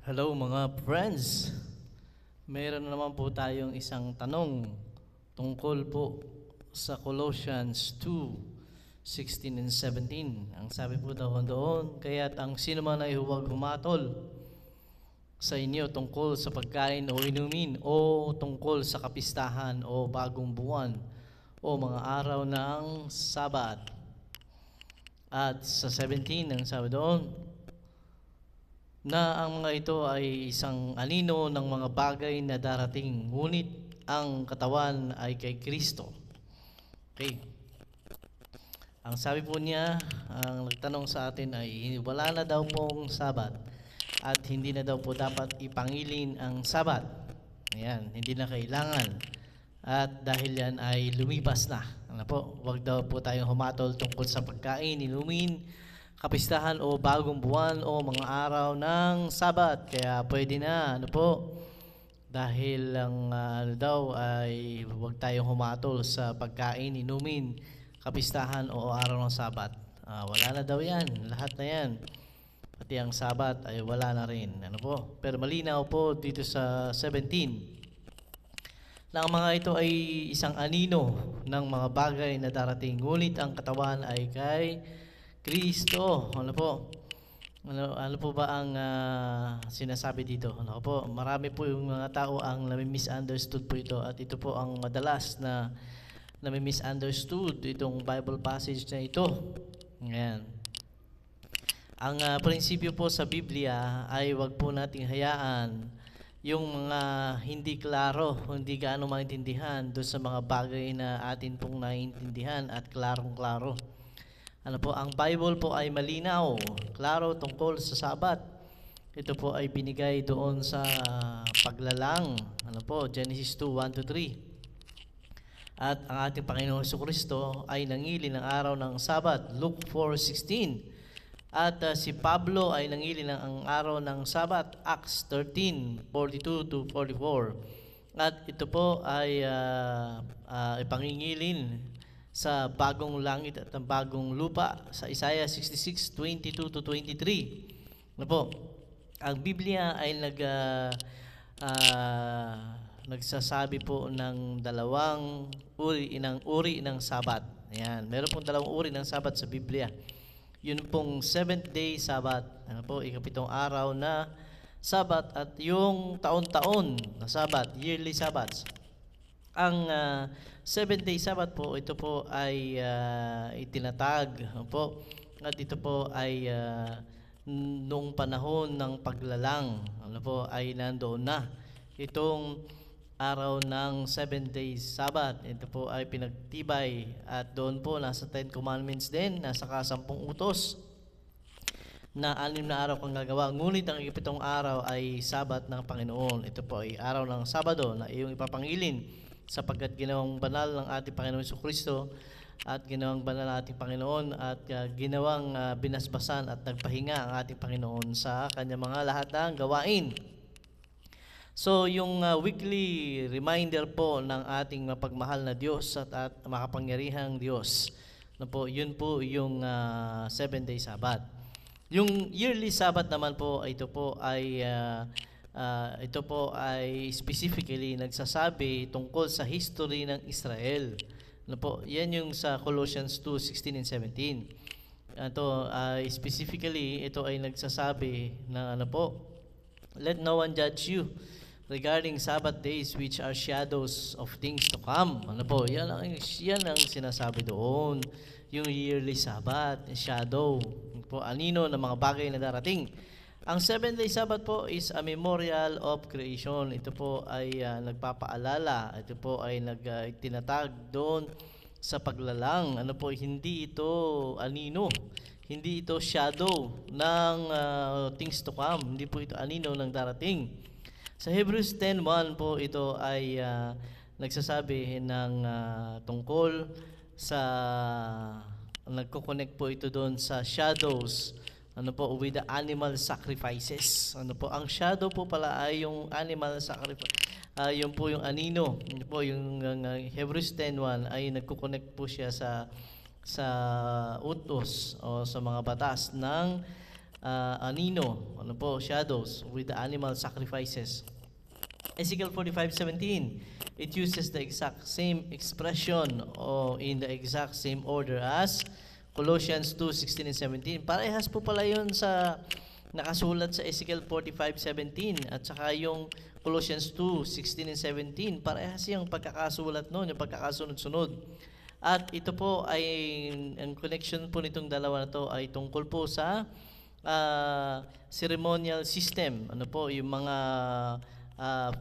Hello mga friends! Meron naman po tayong isang tanong tungkol po sa Colossians 2:16 and 17. Ang sabi po daw doon, kaya't ang sino man ay huwag humatol sa inyo tungkol sa pagkain o inumin o tungkol sa kapistahan o bagong buwan o mga araw ng Sabat. At sa 17, ang sabi doon, na ang mga ito ay isang anino ng mga bagay na darating, ngunit ang katawan ay kay Kristo. Okay. Ang sabi po niya, ang nagtanong sa atin ay wala na daw pong Sabat at hindi na daw po dapat ipangilin ang Sabat. Ayan, hindi na kailangan. At dahil yan ay lumipas na. Ano po, wag daw po tayong humatol tungkol sa pagkain, inumin, kapistahan o bagong buwan o mga araw ng Sabat. Kaya pwede na, ano po, dahil ang ano daw ay huwag tayong humatol sa pagkain, inumin, kapistahan o araw ng Sabat. Wala na daw yan, lahat na yan. Pati ang Sabat ay wala na rin. Ano po? Pero malinaw po dito sa 17 na ang mga ito ay isang anino ng mga bagay na darating, ngunit ang katawan ay kay Kristo. Ano po? Ano po ba ang sinasabi dito? Ano po? Marami po yung mga tao ang nami-misunderstood po ito at ito po ang madalas na nami-misunderstood itong Bible passage na ito. Ayan. Ang prinsipyo po sa Biblia ay wag po nating hayaan yung mga hindi klaro, hindi gaano maintindihan doon sa mga bagay na atin pong naiintindihan at klarong-klaro. Ano po, ang Bible po ay malinaw, klaro tungkol sa Sabat. Ito po ay binigay doon sa paglalang. Ano po, Genesis 2:1-3. At ang ating Panginoon Jesucristo ay nangili ng araw ng Sabat, Luke 4:16. At si Pablo ay nangili ng ang araw ng Sabat, Acts 13:42-44. At ito po ay ipangingilin sa bagong langit at ang bagong lupa sa Isaiah 66:22-23. Ano po? Ang Biblia ay nagsasabi po ng dalawang uri ng Sabat. Ayan, meron pong dalawang uri ng Sabat sa Biblia. Yun pong 7th day Sabat, ano po, ikapitong araw na Sabat, at yung taon-taon na Sabat, yearly Sabbats. Ang 7th day Sabbath po, ito po ay itinatag po, at ito po ay noong panahon ng paglalang, ano po, ay nandoon na itong araw ng 7 days Sabbath. Ito po ay pinagtibay at doon po nasa 10 Commandments din, nasa 10 utos na 6 na araw kang gagawa. Ngunit ang ikapitong araw ay Sabat ng Panginoon. Ito po ay araw ng Sabado na iyong ipapangilin sapagkat ginawang banal ng ating Panginoon Jesucristo at ginawang banal ng ating Panginoon at ginawang binasbasan at nagpahinga ang ating Panginoon sa kanyang mga lahat ng gawain. So yung weekly reminder po ng ating mapagmahal na Diyos at makapangyarihang Diyos, na po, yun po yung 7-day Sabbath. Yung yearly Sabbath naman po, ito po ay specifically nagsasabi tungkol sa history ng Israel. Ano po? Yan yung sa Colossians 2:16 and 17. Ito specifically, ito ay nagsasabi na ano po, let no one judge you regarding Sabbath days which are shadows of things to come. Ano po? Yan ang sinasabi doon. Yung yearly Sabbath, shadow po, anino ng mga bagay na darating. Ang 7-day Sabbath po is a memorial of creation. Ito po ay nagpapaalala. Ito po ay tinatag doon sa paglalang. Ano po, hindi ito anino. Hindi ito shadow ng things to come. Hindi po ito anino ng darating. Sa Hebrews 10:1 po, ito ay nagsasabi ng tungkol sa nagko-connect po ito doon sa shadows, ano po, with the animal sacrifices. Ano po, ang shadow po pala ay yung animal sacrifice. Yun po yung anino. Yun po yung Hebrews 10:1 ay nagko-connect po siya sa utos o sa mga batas ng anino, ano po, shadows with the animal sacrifices. Ezekiel 45:17, it uses the exact same expression or in the exact same order as Colossians 2:16 and 17. Parehas po pala yun sa nakasulat sa Ezekiel 45:17 at saka yung Colossians 2:16 and 17. Parehas yung pagkakasulat noon, yung pagkakasunod-sunod. At ito po ay, ang connection po nitong dalawa na to ay tungkol po sa ceremonial system. Ano po, yung mga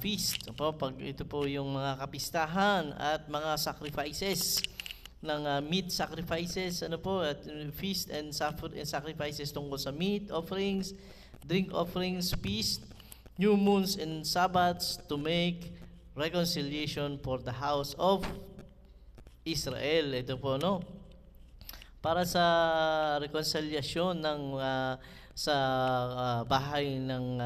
feast. Ano po, pag ito po yung mga kapistahan at mga sacrifices ng meat sacrifices, ano po, at feast and sacrifices tungkol sa meat offerings, drink offerings, feast, new moons and Sabbaths to make reconciliation for the house of Israel. Ito po, no? Para sa reconciliation ng sa bahay ng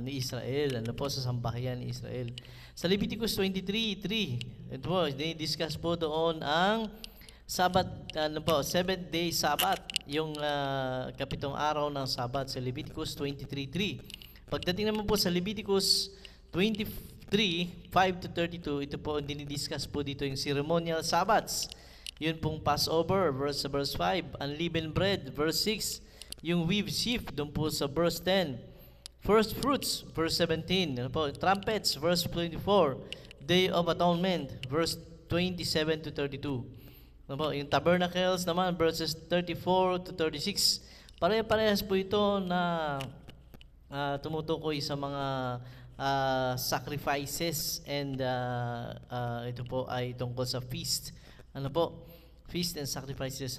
ni Israel, ano po, sa sambahayan ni Israel. Sa Leviticus 23:3, ito po, discuss po doon ang Sabbath, ano po, 7-day Sabbath, yung kapitong araw ng Sabbath sa Leviticus 23:3. Pagdating naman po sa Leviticus 23:5-32, ito po, dinidiscuss po dito yung ceremonial Sabbaths. Yun pong Passover, verse 5, unleavened bread, verse 6, yung weave sheaf, doon po sa verse 10, first fruits, verse 17, ano po, trumpets, verse 24, Day of Atonement, verse 27-32. Ano po, yung tabernacles naman, verses 34-36. Pare-parehas po ito na tumutukoy sa mga sacrifices and ito po ay tungkol sa feast. Ano po? Feast and sacrifices.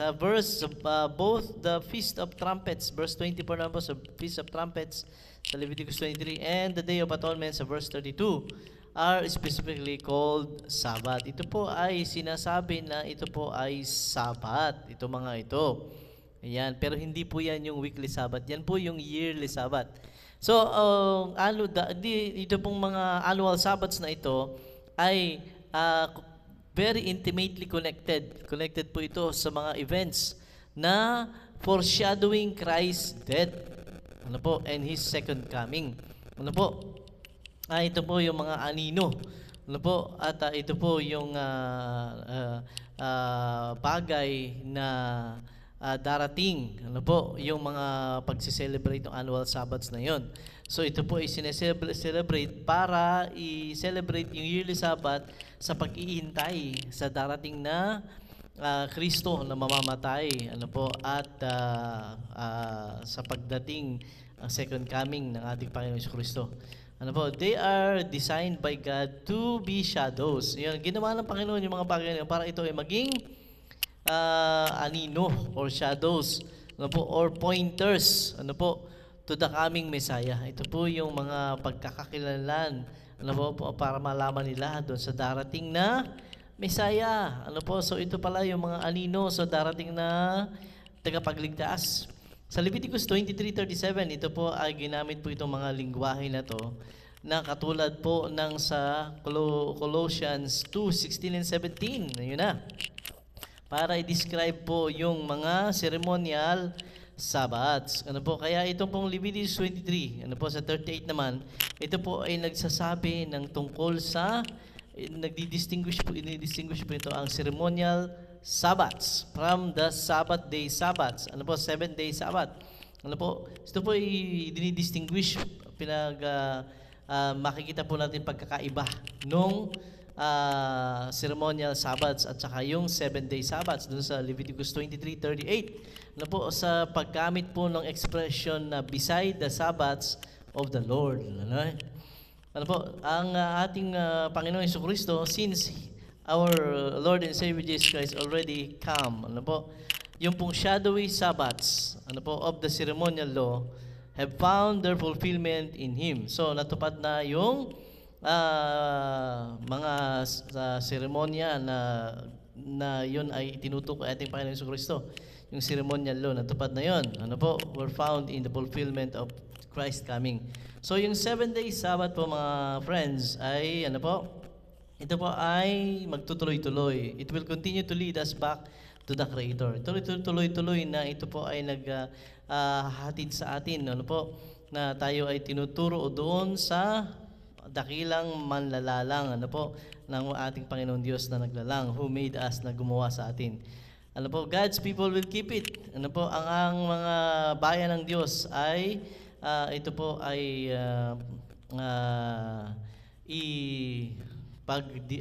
Both the Feast of Trumpets, verse 24 naman po sa Feast of Trumpets sa Leviticus 23, and the Day of Atonement sa verse 32 are specifically called Sabbath. Ito po ay sinasabi na ito po ay Sabbath. Ito mga ito. Ayan. Pero hindi po yan yung weekly Sabbath. Yan po yung yearly Sabbath. So, ito pong mga annual Sabbaths na ito ay very intimately connected. Connected po ito sa mga events na foreshadowing Christ's death. Ano po? And His second coming. Ano po? Ito po yung mga anino. Ano po? At ito po yung bagay na darating. Ano po? Yung mga pagsi-celebrate ng annual Sabbaths na yon. So ito po ay sineselebrate para i-celebrate yung yearly Sabbath sa pag-iintay sa darating na Kristo na mamamatay, ano po, at sa pagdating ang second coming ng ating Panginoon Kristo. Ano po, they are designed by God to be shadows. Yan, ginawa ng Panginoon yung mga bagay na para ito ay maging anino or shadows, ano po, or pointers, ano po, to the coming Messiah. Ito po yung mga pagkakakilanlan, ano po, para malaman nila doon sa darating na Messiah. Ano po, so ito pala yung mga anino sa darating na tagapagligtas. Sa Leviticus 23:37, ito po ay ginamit po itong mga lingwahe na to na katulad po ng sa Colossians 2:16 and 17. Ayun na. Para i-describe po yung mga ceremonial Sabbaths. Ano po? Kaya itong pong Leviticus 23, ano po, sa 38 naman, ito po ay nagsasabi ng tungkol sa, ini-distinguish po ito ang ceremonial Sabbaths from the Sabbath day Sabbaths. Ano po? 7-day Sabbath. Ano po? Ito po ay dinidistinguish, makikita po natin pagkakaiba nung ceremonial Sabbaths at saka yung 7-day Sabbaths dun sa Leviticus 23:38. Ano po, sa paggamit po ng expression na beside the Sabbaths of the Lord. Ano po, ang ating Panginoon Jesucristo, since our Lord and Savior Jesus Christ already come, ano po, yung pong shadowy Sabbaths, ano po, of the ceremonial law have found their fulfillment in Him. So, natupad na yung mga seremonya na yun ay tinutukoy ating Panginoon Jesucristo. Yung ceremonial law, natupad na yun. Ano po, were found in the fulfillment of Christ coming. So, yung 7-day Sabbath po, mga friends, ay, ano po, ito po ay magtutuloy-tuloy. It will continue to lead us back to the Creator. Tuloy-tuloy na ito po ay hatid sa atin, ano po, na tayo ay tinuturo doon sa dakilang manlalalang, ano po, ng ating Panginoon Diyos na naglalang, who made us, na gumawa sa atin. Ano po, God's people will keep it. Ano po, ang mga bayan ng Diyos ay ito po ay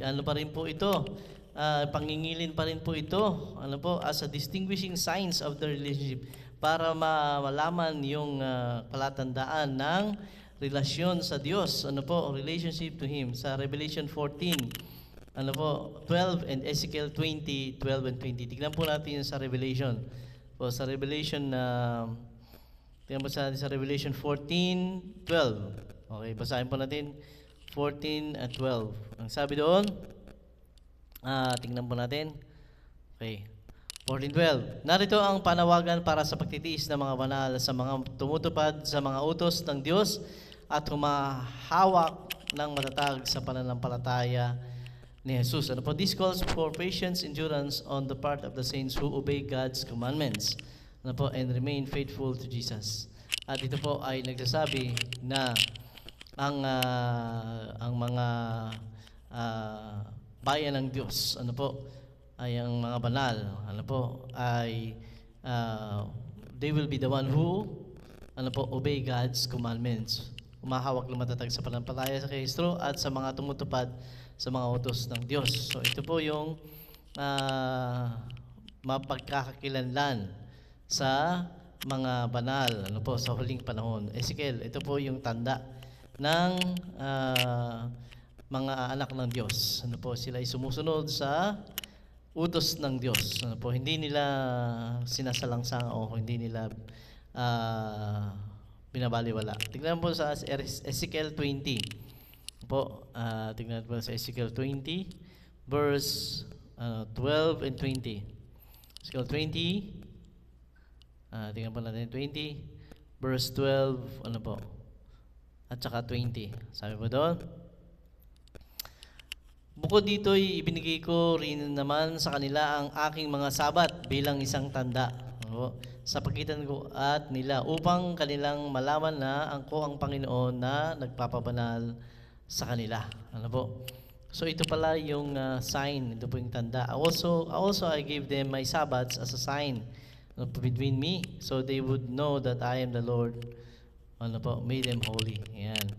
ano pa rin po ito, pangingilin pa rin po ito, ano po, as a distinguishing signs of the relationship, para malaman yung palatandaan ng relasyon sa Diyos, ano po, relationship to Him. Sa Revelation 14, ano po, 12 and Ezekiel 20, 12 and 20. Tignan po natin yung sa Revelation. Po, sa Revelation, tignan po sa Revelation 14, 12. Okay, basahin po natin 14 at 12. Ang sabi doon, tignan po natin. Okay. 14:12. Narito ang panawagan para sa pagtitiis ng mga banal, sa mga tumutupad sa mga utos ng Diyos at humahawak ng matatag sa pananampalataya ni Jesus. Ano po? This calls for patience, endurance on the part of the saints who obey God's commandments, ano po, and remain faithful to Jesus. At ito po ay nagsasabi na ang mga bayan ng Diyos, ano po, ay ang mga banal, ano po, ay they will be the one who, ano po, obey God's commandments. Umahawak ng matatag sa pananampalataya sa Kristo at sa mga tumutupad sa mga utos ng Diyos. So ito po yung mapagkakakilanlan sa mga banal, ano po, sa huling panahon. Ezekiel, ito po yung tanda ng mga anak ng Diyos. Ano po, sila ay sumusunod sa utos ng Diyos. Ano po, hindi nila sinasalangsang o hindi nila binabaliwala. Tingnan po sa Ezekiel 20. Po, tingnan po sa Ezekiel 20 verse 12 and 20. Ezekiel 20, tingnan po natin 20 verse 12, ano po, at saka 20. Sabi po doon, bukod dito, ibinigay ko rin naman sa kanila ang aking mga sabat bilang isang tanda, ano, sa pagitan ko at nila, upang kanilang malaman na ako ang Panginoon na nagpapabanal sa kanila. Ano po? So ito pala yung sign, ito po yung tanda. Also I gave them my Sabbaths as a sign, ano po, between me, so they would know that I am the Lord, ano po, made them holy. Ayan.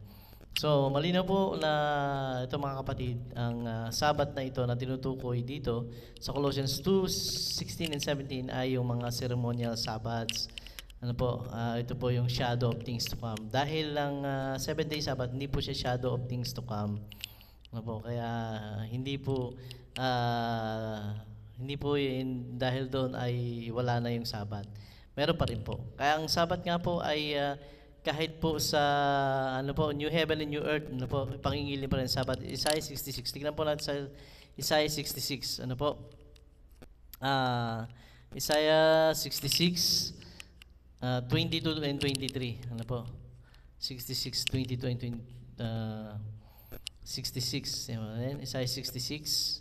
So malinaw po na ito, mga kapatid, ang Sabbath na ito na tinutukoy dito sa Colossians 2:16 and 17 ay yung mga ceremonial Sabbaths. Ano po, ito po yung shadow of things to come. Dahil lang 7-day Sabbath, hindi po siya shadow of things to come. Ano po, kaya hindi po dahil doon ay wala na yung Sabbath. Meron pa rin po. Kaya ang Sabbath nga po ay kahit po sa ano po, new heaven and new earth, ano po, pangingilin pa rin Sabbath. Isaiah 66. Tingnan po natin sa Isaiah 66. Ano po? Isaiah 66 22 and 23. Ano po? 66, 22 and 66. Yan, Isaiah 66.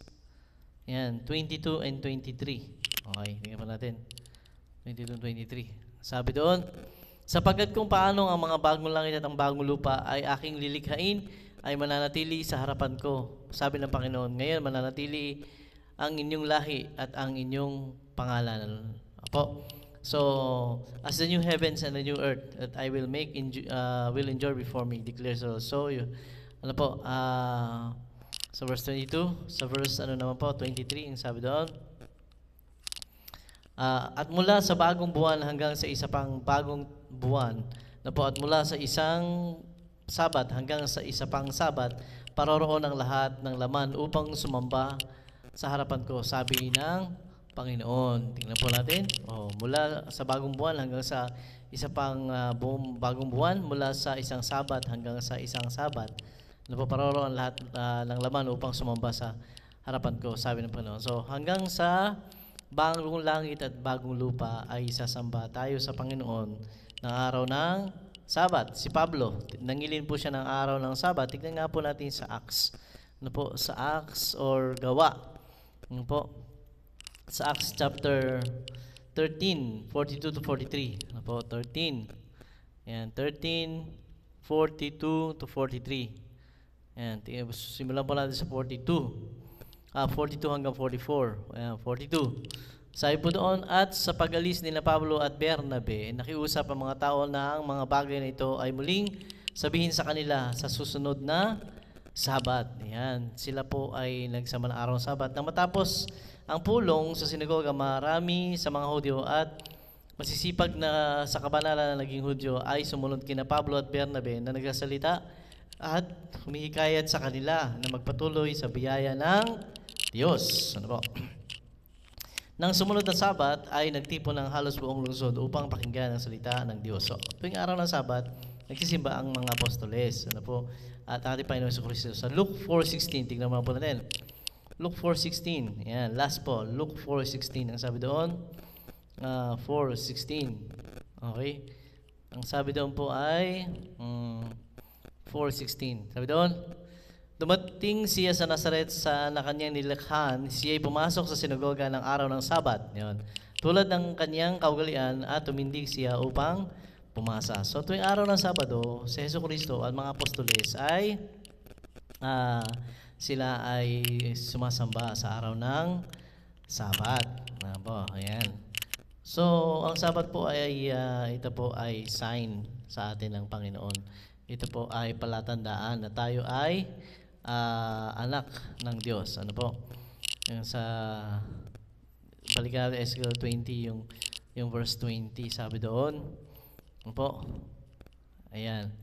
Yan, 22 and 23. Okay, tingnan po natin. 22 and 23. Sabi doon, sapagkat kung paano ang mga bagong langit at ang bagong lupa ay aking lilikhain, ay mananatili sa harapan ko. Sabi ng Panginoon, ngayon mananatili ang inyong lahi at ang inyong pangalan. Apo. So, as the new heavens and the new earth that I will make will endure before me, declares the Lord. So, ano po, sa verse 22, sa verse ano naman po, 23, ang sabi doon, at mula sa bagong buwan hanggang sa isa pang bagong buwan, na po, at mula sa isang Sabat hanggang sa isa pang Sabat, paroroon ang lahat ng laman upang sumamba sa harapan ko, sabi ng Panginoon. Tingnan po natin. Mula sa bagong buwan hanggang sa isa pang bagong buwan, mula sa isang Sabat hanggang sa isang Sabat, napaparoroon ang lahat ng laman upang sumamba sa harapan ko, sabi ng Panginoon. So hanggang sa bagong langit at bagong lupa ay sasamba tayo sa Panginoon ng araw ng Sabat. Si Pablo, nangilin po siya ng araw ng Sabat. Tignan nga po natin sa Acts. Ano po? Sa Acts or Gawa. Ano po? sa Acts chapter 13, 42 to 43. Ano po? 13. Ayan, 13, 42 to 43. Ayan, simulan po natin sa 42. 42 hanggang 44. Ayan, 42. Sabi po doon, at sa pag-alis nila Pablo at Bernabe, nakiusap ang mga tao na ang mga bagay na ito ay muling sabihin sa kanila sa susunod na Sabat. Ayan, sila po ay nagsama ng araw ng Sabat. Nang matapos ang pulong sa sinagoga, marami sa mga Hudyo at masisipag na sa kabanalan na naging Hudyo ay sumunod kina Pablo at Bernabe na nagsasalita at humihikayat sa kanila na magpatuloy sa biyaya ng Diyos. Ano po? Nang sumunod na Sabat ay nagtipon ng halos buong lungsod upang pakinggan ang salita ng Diyos. So, tuwing araw ng Sabat, nagsisimba ang mga apostoles. Ano po? At ating Panginoon Hesus Kristo. Sa Luke 4:16, tignan mo po natin. Luke 4:16. Yan, last po. Luke 4:16. Ang sabi doon, 4:16. Okay? Ang sabi doon po ay 4:16. Sabi doon, dumating siya sa Nazaret sa na kanyang nilikhan, siya'y pumasok sa sinagoga ng araw ng Sabat. Yun. Tulad ng kanyang kaugalian at tumindig siya upang pumasa. So tuwing araw ng Sabado, si Hesus Kristo at mga apostoles ay sila ay sumasamba sa araw ng Sabat. Po, ayan. So ang Sabat po ay ito po ay sign sa atin ng Panginoon. Ito po ay palatandaan na tayo ay anak ng Diyos. Ano po? Yung sa balikan natin Ezekiel 20, yung verse 20, sabi doon, ano po? Ayan.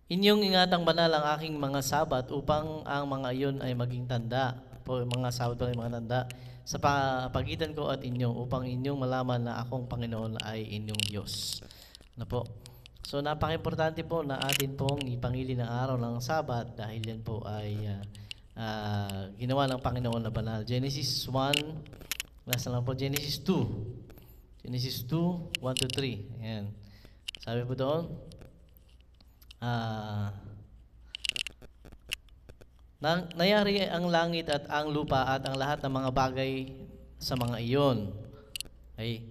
Inyong ingatang banal ang aking mga Sabat upang ang mga iyon ay maging tanda. Po, mga Sabat pa rin mga tanda sa pagitan ko at inyong upang inyong malaman na akong Panginoon ay inyong Diyos. Ano po? So napaka-importante po na atin pong ipangili ng araw ng Sabat dahil yan po ay ginawa ng Panginoon na banal. Genesis 1, nasa lang po, Genesis 2. Genesis 2, 1 to 3. Ayan. Sabi po doon, nayari ang langit at ang lupa at ang lahat ng mga bagay sa mga iyon. Okay.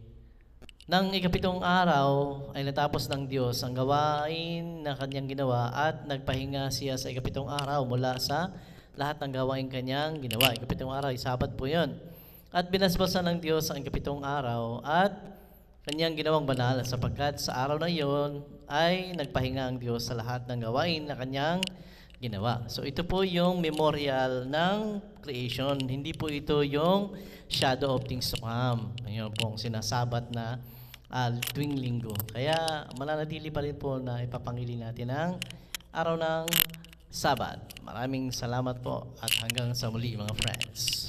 Nang ikapitong araw ay natapos ng Diyos ang gawain na kanyang ginawa at nagpahinga siya sa ikapitong araw mula sa lahat ng gawain kanyang ginawa. Ikapitong araw ay Sabat po yun. At binasbasan ng Diyos ang ikapitong araw at kanyang ginawang banal sapagkat sa araw na iyon ay nagpahinga ang Diyos sa lahat ng gawain na kanyang ginawa. So ito po yung memorial ng creation. Hindi po ito yung shadow of things to come. Ayun pong sinasabat na tuwing linggo. Kaya mananatili pa rin po na ipapangili natin ang araw ng Sabat. Maraming salamat po at hanggang sa muli mga friends.